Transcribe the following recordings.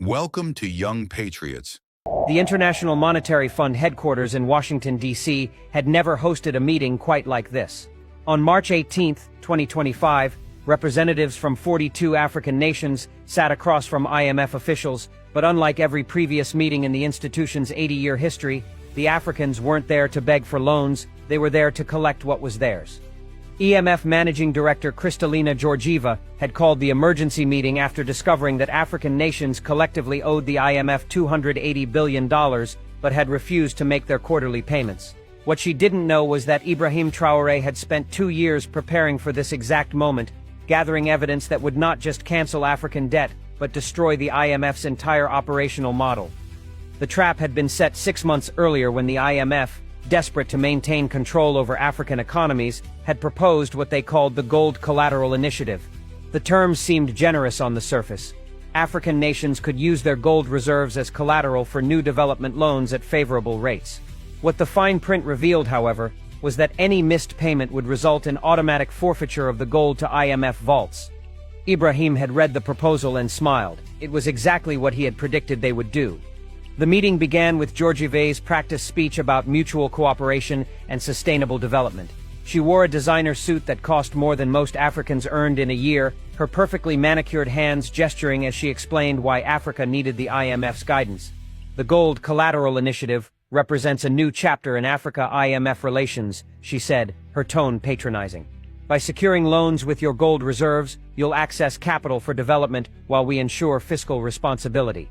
Welcome to Young Patriots. The International Monetary Fund headquarters in Washington, D.C. had never hosted a meeting quite like this. On March 18, 2025, representatives from 42 African nations sat across from IMF officials, but unlike every previous meeting in the institution's 80-year history, the Africans weren't there to beg for loans, they were there to collect what was theirs. IMF Managing Director Kristalina Georgieva had called the emergency meeting after discovering that African nations collectively owed the IMF $280 billion, but had refused to make their quarterly payments. What she didn't know was that Ibrahim Traore had spent 2 years preparing for this exact moment, gathering evidence that would not just cancel African debt, but destroy the IMF's entire operational model. The trap had been set 6 months earlier when the IMF, desperate to maintain control over African economies, had proposed what they called the Gold Collateral Initiative. The terms seemed generous on the surface. African nations could use their gold reserves as collateral for new development loans at favorable rates. What the fine print revealed, however, was that any missed payment would result in automatic forfeiture of the gold to IMF vaults. Ibrahim had read the proposal and smiled. It was exactly what he had predicted they would do. The meeting began with Georgieva's practice speech about mutual cooperation and sustainable development. She wore a designer suit that cost more than most Africans earned in a year, her perfectly manicured hands gesturing as she explained why Africa needed the IMF's guidance. The Gold Collateral Initiative represents a new chapter in Africa-IMF relations, she said, her tone patronizing. By securing loans with your gold reserves, you'll access capital for development while we ensure fiscal responsibility.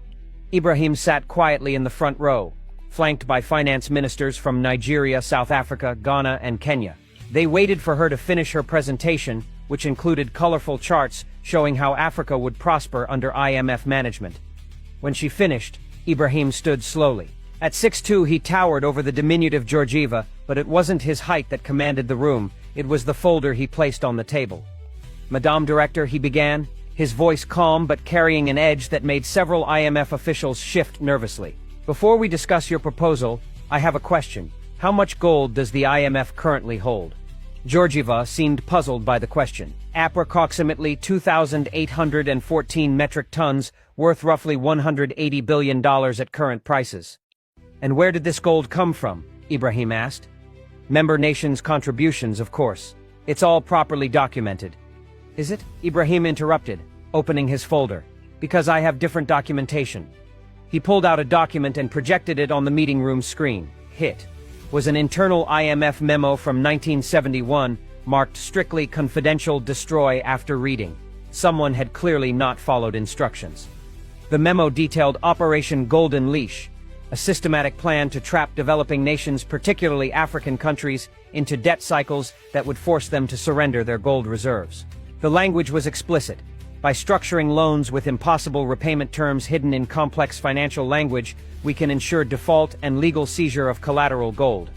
Ibrahim sat quietly in the front row, flanked by finance ministers from Nigeria, South Africa, Ghana, and Kenya. They waited for her to finish her presentation, which included colorful charts showing how Africa would prosper under IMF management. When she finished, Ibrahim stood slowly. At 6'2", he towered over the diminutive Georgieva, but it wasn't his height that commanded the room, it was the folder he placed on the table. "Madame Director," he began, his voice calm but carrying an edge that made several IMF officials shift nervously. "Before we discuss your proposal, I have a question. How much gold does the IMF currently hold?" Georgieva seemed puzzled by the question. "Approximately 2,814 metric tons, worth roughly $180 billion at current prices." "And where did this gold come from?" Ibrahim asked. "Member nations' contributions, of course. It's all properly documented." "Is it?" Ibrahim interrupted, opening his folder. "Because I have different documentation." He pulled out a document and projected it on the meeting room screen. It was an internal IMF memo from 1971, marked strictly confidential, destroy after reading. Someone had clearly not followed instructions. The memo detailed Operation Golden Leash, a systematic plan to trap developing nations, particularly African countries, into debt cycles that would force them to surrender their gold reserves. The language was explicit. By structuring loans with impossible repayment terms hidden in complex financial language, we can ensure default and legal seizure of collateral gold.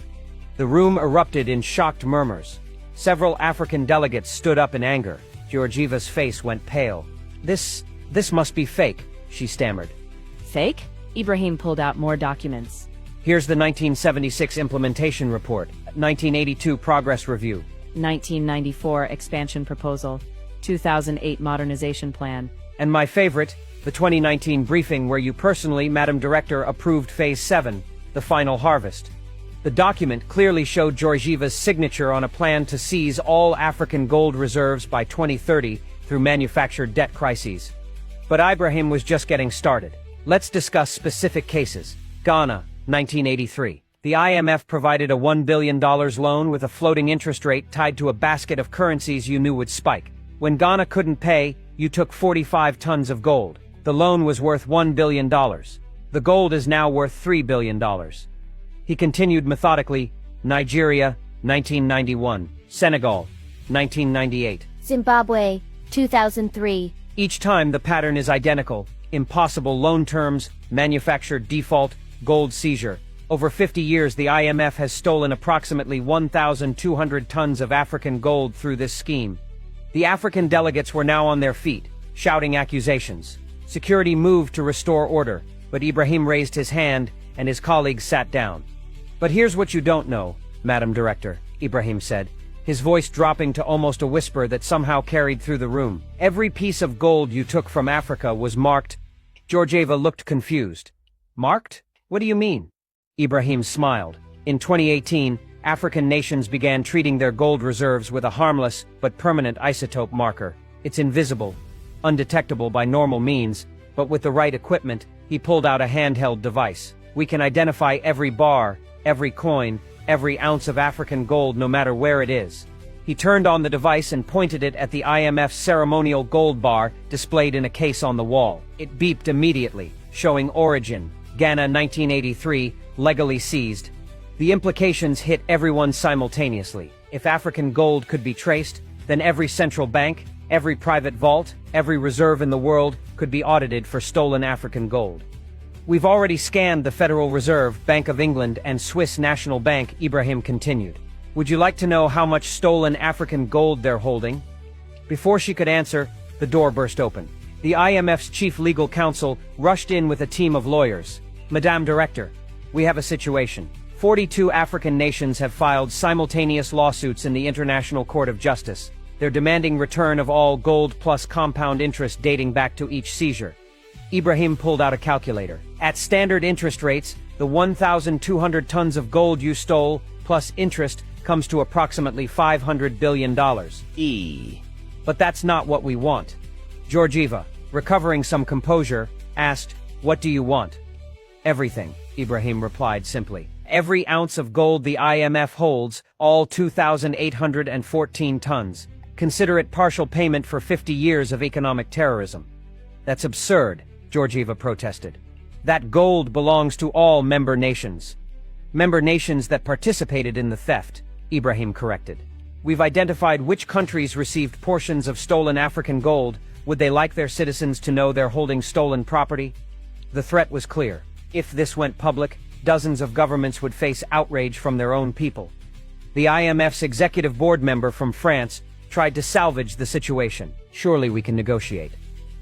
The room erupted in shocked murmurs. Several African delegates stood up in anger. Georgieva's face went pale. This must be fake," she stammered. Fake? Ibrahim pulled out more documents. "Here's the 1976 implementation report, 1982 progress review, 1994 expansion proposal, 2008 modernization plan. and my favorite, the 2019 briefing where you personally, Madam Director, approved Phase 7, the final harvest." The document clearly showed Georgieva's signature on a plan to seize all African gold reserves by 2030 through manufactured debt crises. But Ibrahim was just getting started. Let's discuss specific cases. Ghana, 1983. The IMF provided a $1 billion loan with a floating interest rate tied to a basket of currencies you knew would spike. When Ghana couldn't pay, you took 45 tons of gold. The loan was worth $1 billion. The gold is now worth $3 billion. He continued methodically. Nigeria, 1991. Senegal, 1998. Zimbabwe, 2003. Each time the pattern is identical. Impossible loan terms, manufactured default, gold seizure. Over 50 years, the IMF has stolen approximately 1,200 tons of African gold through this scheme. The African delegates were now on their feet, shouting accusations. Security moved to restore order, but Ibrahim raised his hand and his colleagues sat down. "But here's what you don't know, Madam Director," Ibrahim said, his voice dropping to almost a whisper that somehow carried through the room. "Every piece of gold you took from Africa was marked Georgieva looked confused. Marked? What do you mean? Ibrahim smiled. In 2018, African nations began treating their gold reserves with a harmless but permanent isotope marker. It's invisible, undetectable by normal means, but with the right equipment, he pulled out a handheld device. We can identify every bar, every coin, every ounce of African gold no matter where it is. He turned on the device and pointed it at the IMF's ceremonial gold bar displayed in a case on the wall. It beeped immediately, showing origin, Ghana 1983, legally seized. The implications hit everyone simultaneously. If African gold could be traced, then every central bank, every private vault, every reserve in the world could be audited for stolen African gold. We've already scanned the Federal Reserve, Bank of England, and Swiss National Bank, Ibrahim continued. Would you like to know how much stolen African gold they're holding? Before she could answer, the door burst open. The IMF's chief legal counsel rushed in with a team of lawyers. Madame Director, we have a situation. 42 African nations have filed simultaneous lawsuits in the International Court of Justice. They're demanding return of all gold plus compound interest dating back to each seizure. Ibrahim pulled out a calculator. At standard interest rates, the 1,200 tons of gold you stole plus interest comes to approximately $500 billion. But that's not what we want. Georgieva, recovering some composure, asked, "What do you want?" "Everything," Ibrahim replied simply. "Every ounce of gold the IMF holds, all 2,814 tons. Consider it partial payment for 50 years of economic terrorism." "That's absurd," Georgieva protested. "That gold belongs to all member nations." "Member nations that participated in the theft," Ibrahim corrected. "We've identified which countries received portions of stolen African gold. Would they like their citizens to know they're holding stolen property?" The threat was clear. If this went public, dozens of governments would face outrage from their own people. The IMF's executive board member from France tried to salvage the situation. "Surely we can negotiate."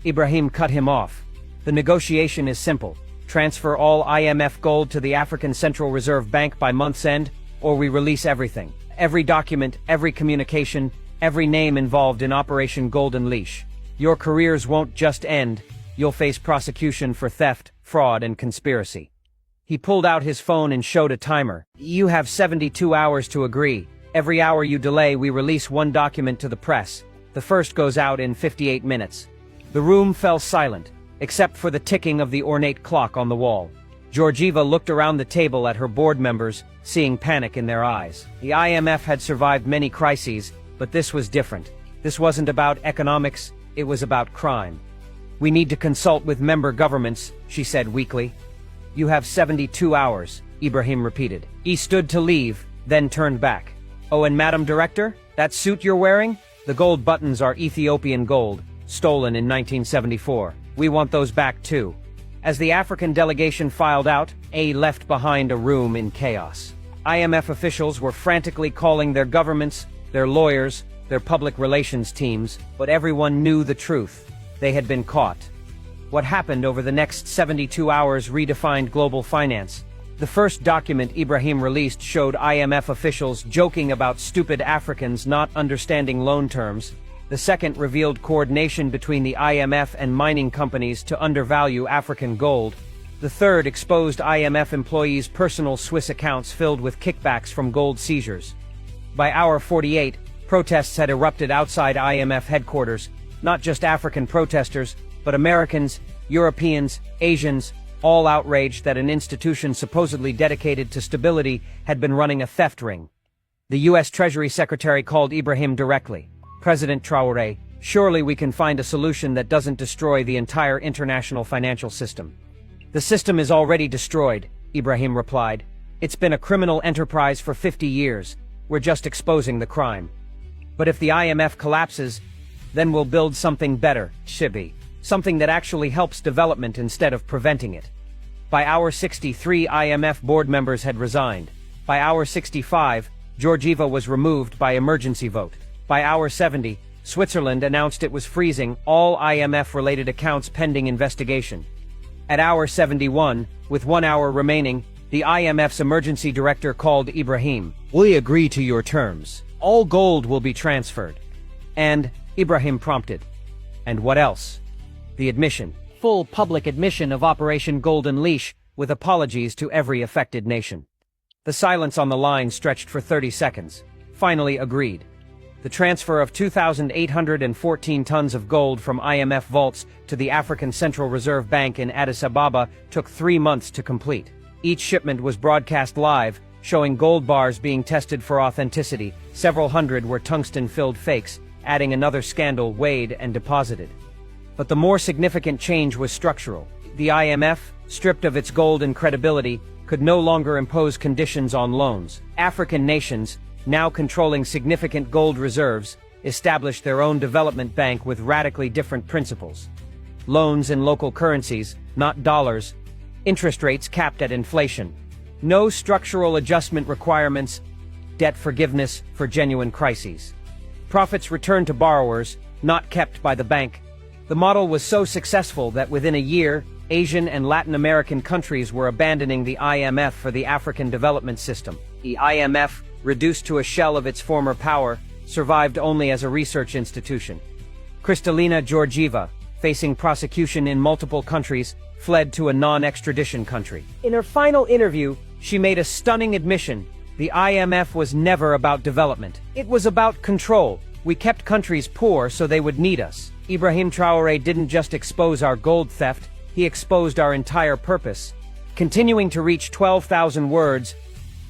Ibrahim cut him off. "The negotiation is simple. Transfer all IMF gold to the African Central Reserve Bank by month's end, or we release everything. Every document, every communication, every name involved in Operation Golden Leash. Your careers won't just end, you'll face prosecution for theft, fraud, and conspiracy." He pulled out his phone and showed a timer. "You have 72 hours to agree. Every hour you delay, we release one document to the press. The first goes out in 58 minutes. The room fell silent, except for the ticking of the ornate clock on the wall. Georgieva looked around the table at her board members, seeing panic in their eyes. The IMF had survived many crises, but this was different. This wasn't about economics, it was about crime. "We need to consult with member governments," she said weakly. "You have 72 hours, Ibrahim repeated. He stood to leave, then turned back. "Oh, and Madam Director, that suit you're wearing? The gold buttons are Ethiopian gold, stolen in 1974. We want those back too." As the African delegation filed out, A left behind a room in chaos. IMF officials were frantically calling their governments, their lawyers, their public relations teams, but everyone knew the truth. They had been caught. What happened over the next 72 hours redefined global finance. The first document Ibrahim released showed IMF officials joking about stupid Africans not understanding loan terms. The second revealed coordination between the IMF and mining companies to undervalue African gold. The third exposed IMF employees' personal Swiss accounts filled with kickbacks from gold seizures. By hour 48, protests had erupted outside IMF headquarters, not just African protesters, but Americans, Europeans, Asians, all outraged that an institution supposedly dedicated to stability had been running a theft ring. The U.S. Treasury Secretary called Ibrahim directly. "President Traoré, surely we can find a solution that doesn't destroy the entire international financial system." "The system is already destroyed," Ibrahim replied. "It's been a criminal enterprise for 50 years. We're just exposing the crime. But if the IMF collapses, then we'll build something better, Shibi. Something that actually helps development instead of preventing it." By hour 63, IMF board members had resigned. By hour 65, Georgieva was removed by emergency vote. By hour 70, Switzerland announced it was freezing all IMF-related accounts pending investigation. At hour 71, with 1 hour remaining, the IMF's emergency director called Ibrahim. "We agree to your terms. All gold will be transferred." And, Ibrahim prompted, "And what else?" "The admission. full public admission of Operation Golden Leash, with apologies to every affected nation. The silence on the line stretched for 30 seconds. Finally agreed. The transfer of 2,814 tons of gold from IMF vaults to the African Central Reserve Bank in Addis Ababa took 3 months to complete. Each shipment was broadcast live, showing gold bars being tested for authenticity. Several hundred were tungsten-filled fakes, adding another scandal weighed and deposited. But the more significant change was structural. The IMF, stripped of its gold and credibility, could no longer impose conditions on loans. African nations, now controlling significant gold reserves, established their own development bank with radically different principles. Loans in local currencies, not dollars. Interest rates capped at inflation. No structural adjustment requirements. Debt forgiveness for genuine crises. Profits returned to borrowers, not kept by the bank. The model was so successful that within a year, Asian and Latin American countries were abandoning the IMF for the African Development System. The IMF, reduced to a shell of its former power, survived only as a research institution. Kristalina Georgieva, facing prosecution in multiple countries, fled to a non-extradition country. In her final interview, she made a stunning admission: the IMF was never about development. It was about control. We kept countries poor so they would need us. Ibrahim Traore didn't just expose our gold theft, he exposed our entire purpose. Continuing to reach 12,000 words,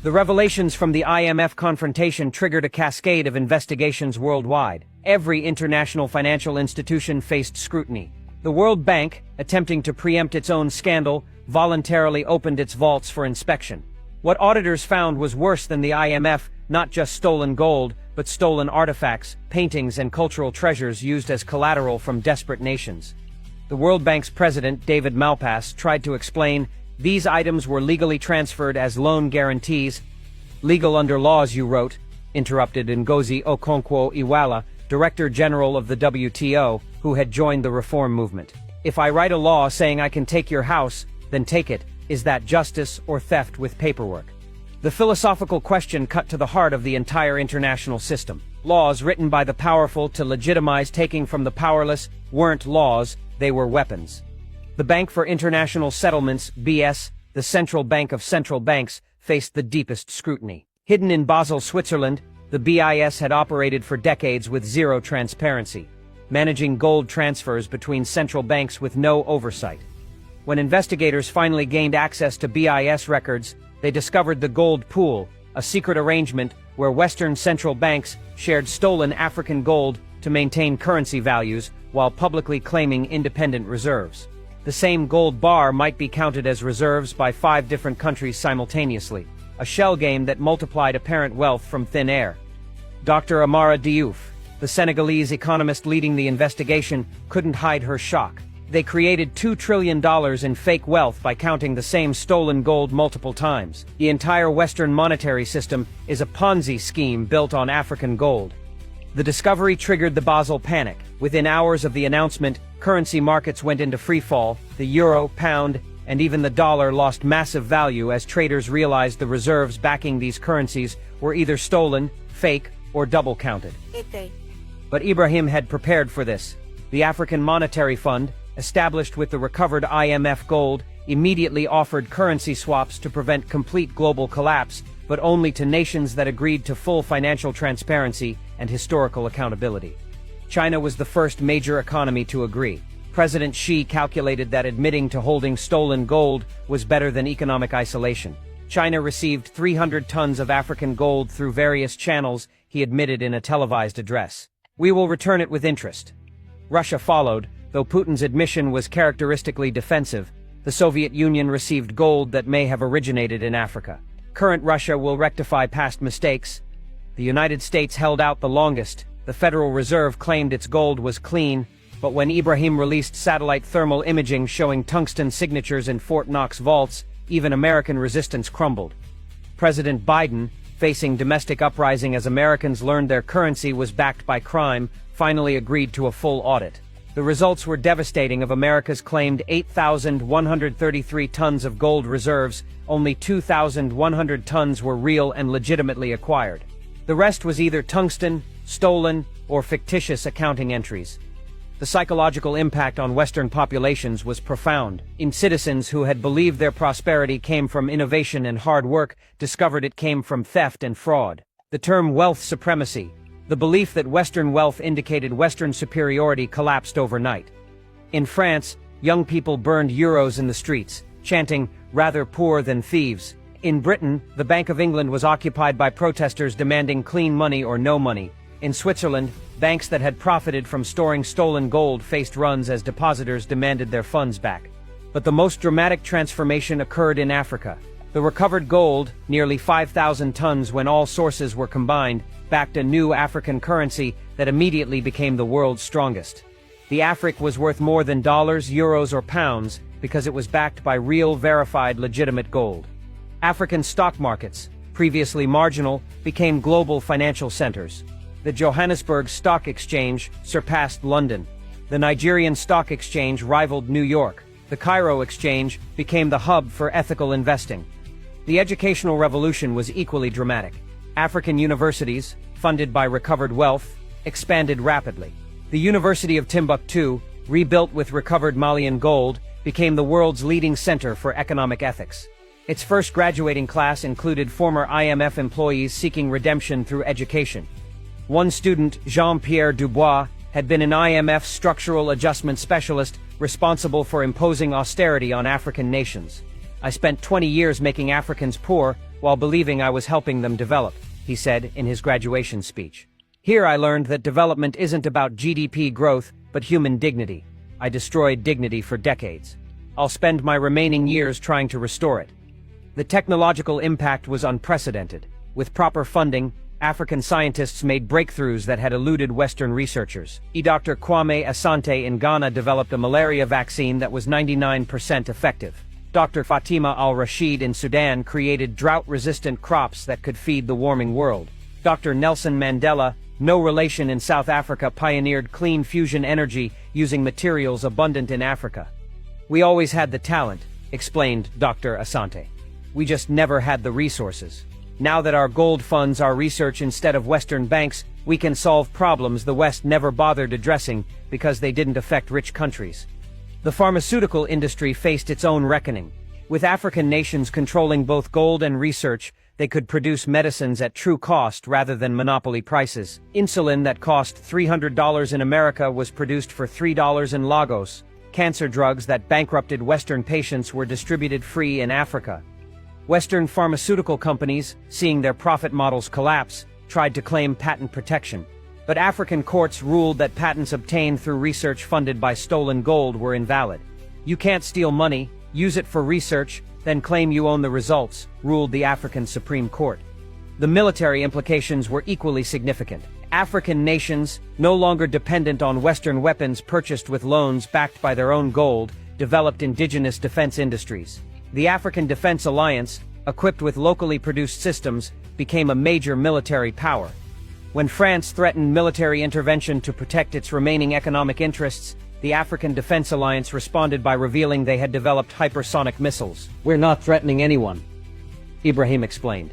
the revelations from the IMF confrontation triggered a cascade of investigations worldwide. Every international financial institution faced scrutiny. The World Bank, attempting to preempt its own scandal, voluntarily opened its vaults for inspection. What auditors found was worse than the IMF, not just stolen gold, but stolen artifacts, paintings, and cultural treasures used as collateral from desperate nations. The World Bank's president, David Malpass, tried to explain these items were legally transferred as loan guarantees. Legal under laws, you wrote, interrupted Ngozi Okonkwo-Iweala, Director General of the WTO, who had joined the reform movement. If I write a law saying I can take your house, then take it. Is that justice or theft with paperwork? The philosophical question cut to the heart of the entire international system. Laws written by the powerful to legitimize taking from the powerless weren't laws, they were weapons. The Bank for International Settlements, BS, the central bank of central banks, faced the deepest scrutiny. Hidden in Basel, Switzerland, the BIS had operated for decades with zero transparency, managing gold transfers between central banks with no oversight. When investigators finally gained access to BIS records, they discovered the gold pool, a secret arrangement where Western central banks shared stolen African gold to maintain currency values while publicly claiming independent reserves. The same gold bar might be counted as reserves by 5 different countries simultaneously, a shell game that multiplied apparent wealth from thin air. Dr. Amara Diouf, the Senegalese economist leading the investigation, couldn't hide her shock. They created $2 trillion in fake wealth by counting the same stolen gold multiple times. The entire Western monetary system is a Ponzi scheme built on African gold. The discovery triggered the Basel panic. Within hours of the announcement, currency markets went into freefall. The euro, pound, and even the dollar lost massive value as traders realized the reserves backing these currencies were either stolen, fake, or double-counted. But Ibrahim had prepared for this. The African Monetary Fund, established with the recovered IMF gold, immediately offered currency swaps to prevent complete global collapse, but only to nations that agreed to full financial transparency and historical accountability. China was the first major economy to agree. President Xi calculated that admitting to holding stolen gold was better than economic isolation. China received 300 tons of African gold through various channels, he admitted in a televised address. We will return it with interest. Russia followed, though Putin's admission was characteristically defensive. The Soviet Union received gold that may have originated in Africa. Current Russia will rectify past mistakes. The United States held out the longest. The Federal Reserve claimed its gold was clean, but when Ibrahim released satellite thermal imaging showing tungsten signatures in Fort Knox vaults, even American resistance crumbled. President Biden, facing domestic uprising as Americans learned their currency was backed by crime, finally agreed to a full audit. The results were devastating. Of America's claimed 8,133 tons of gold reserves, only 2,100 tons were real and legitimately acquired. The rest was either tungsten, stolen, or fictitious accounting entries. The psychological impact on Western populations was profound. In citizens who had believed their prosperity came from innovation and hard work, discovered it came from theft and fraud. The term wealth supremacy, the belief that Western wealth indicated Western superiority, collapsed overnight. In France, young people burned euros in the streets, chanting, "Rather poor than thieves." In Britain, the Bank of England was occupied by protesters demanding clean money or no money. In Switzerland, banks that had profited from storing stolen gold faced runs as depositors demanded their funds back. But the most dramatic transformation occurred in Africa. The recovered gold, nearly 5,000 tons when all sources were combined, backed a new African currency that immediately became the world's strongest. The Afric was worth more than dollars, euros, or pounds because it was backed by real, verified, legitimate gold. African stock markets, previously marginal, became global financial centers. The Johannesburg Stock Exchange surpassed London. The Nigerian Stock Exchange rivaled New York. The Cairo Exchange became the hub for ethical investing. The educational revolution was equally dramatic. African universities, funded by recovered wealth, expanded rapidly. The University of Timbuktu, rebuilt with recovered Malian gold, became the world's leading center for economic ethics. Its first graduating class included former IMF employees seeking redemption through education. One student, Jean-Pierre Dubois, had been an IMF structural adjustment specialist responsible for imposing austerity on African nations. "I spent 20 years making Africans poor while believing I was helping them develop," he said in his graduation speech. "Here I learned that development isn't about GDP growth, but human dignity. I destroyed dignity for decades. I'll spend my remaining years trying to restore it." The technological impact was unprecedented. With proper funding, African scientists made breakthroughs that had eluded Western researchers. Dr. Kwame Asante in Ghana developed a malaria vaccine that was 99% effective. Dr. Fatima al-Rashid in Sudan created drought-resistant crops that could feed the warming world. Dr. Nelson Mandela, no relation, in South Africa, pioneered clean fusion energy using materials abundant in Africa. "We always had the talent," explained Dr. Asante. "We just never had the resources. Now that our gold funds our research instead of Western banks, we can solve problems the West never bothered addressing because they didn't affect rich countries." The pharmaceutical industry faced its own reckoning. With African nations controlling both gold and research, they could produce medicines at true cost rather than monopoly prices. Insulin that cost $300 in America was produced for $3 in Lagos. Cancer drugs that bankrupted Western patients were distributed free in Africa. Western pharmaceutical companies, seeing their profit models collapse, tried to claim patent protection. But African courts ruled that patents obtained through research funded by stolen gold were invalid. "You can't steal money, use it for research, then claim you own the results," ruled the African Supreme Court. The military implications were equally significant. African nations, no longer dependent on Western weapons purchased with loans backed by their own gold, developed indigenous defense industries. The African Defense Alliance, equipped with locally produced systems, became a major military power. When France threatened military intervention to protect its remaining economic interests, the African Defense Alliance responded by revealing they had developed hypersonic missiles. "We're not threatening anyone," Ibrahim explained.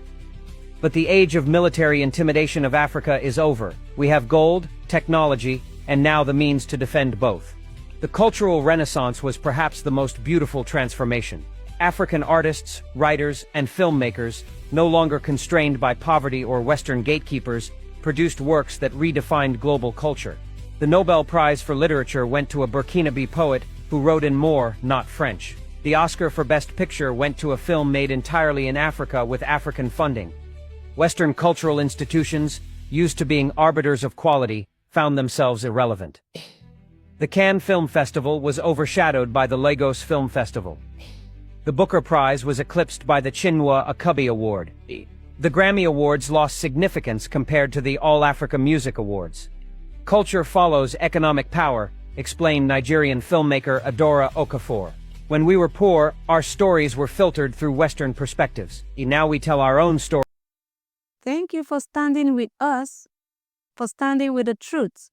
"But the age of military intimidation of Africa is over. We have gold, technology, and now the means to defend both." The cultural renaissance was perhaps the most beautiful transformation. African artists, writers, and filmmakers, no longer constrained by poverty or Western gatekeepers, produced works that redefined global culture. The Nobel Prize for Literature went to a Burkinabe poet who wrote in Moor, not French. The Oscar for Best Picture went to a film made entirely in Africa with African funding. Western cultural institutions, used to being arbiters of quality, found themselves irrelevant. The Cannes Film Festival was overshadowed by the Lagos Film Festival. The Booker Prize was eclipsed by the Chinua Achebe Award. The Grammy Awards lost significance compared to the All-Africa Music Awards. "Culture follows economic power," explained Nigerian filmmaker Adora Okafor. "When we were poor, our stories were filtered through Western perspectives. Now we tell our own story." Thank you for standing with us, for standing with the truth,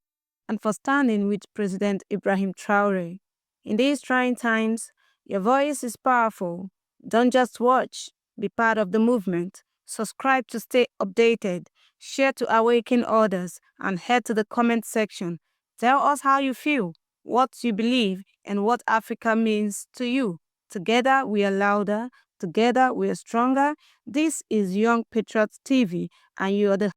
and for standing with President Ibrahim Traore. In these trying times, your voice is powerful. Don't just watch, be part of the movement. Subscribe to stay updated, share to awaken others, and head to the comment section. Tell us how you feel. what you believe, and what Africa means to you. Together we are louder. Together we are stronger. This is Young Patriots TV, and you are the